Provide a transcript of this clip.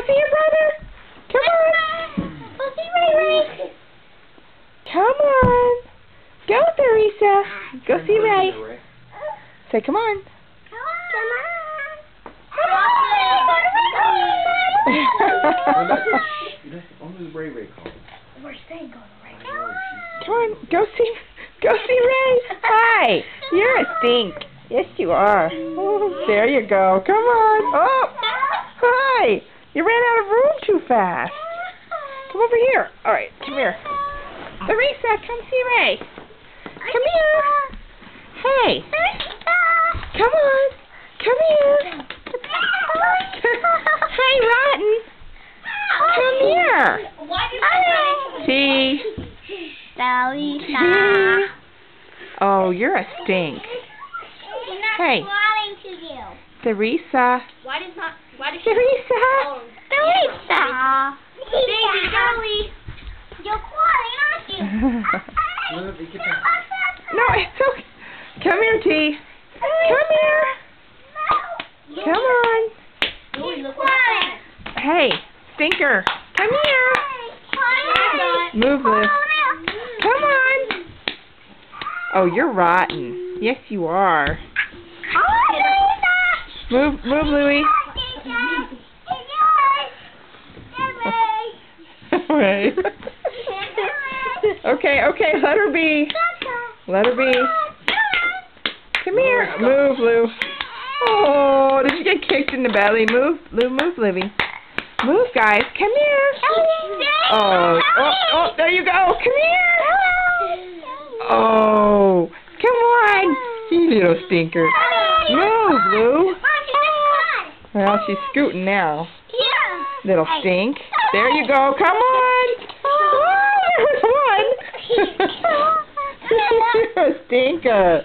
see your brother? Come on. Go see Ray Ray. Come on. Go, Theresa. Go see Ray. Say, come on. Only Ray Ray called. We're saying go to Ray. Come on, go see Ray. Hi, you're a stink. Yes, you are. Oh, there you go. Come on. Oh, hi. You ran out of room too fast. Come over here. All right, come here. Theresa, come see Ray. Come here. Hey. Come on. Come here. Hey, Rotten. Come here. T. Theresa. Oh, you're a stink. Hey. Theresa. Why does she? Theresa. Theresa. Baby girly. You're crying, aren't you? No, it's okay. Come here, T. Come here. Come on. Hey, stinker. Come here. Move, Lou. Come on. Oh, you're rotten. Yes, you are. Move, Louie. Right. Okay, let her be. Let her be. Come here. Move, Lou. Oh, did you get kicked in the belly? Move, Lou, move, Livy. Move, guys. Come here. Oh, there you go. Come here. Oh, come on. You little stinker. Move, Lou. Well, she's scooting now. Little stink. There you go. Come on. Oh, there was one. You're a stinker.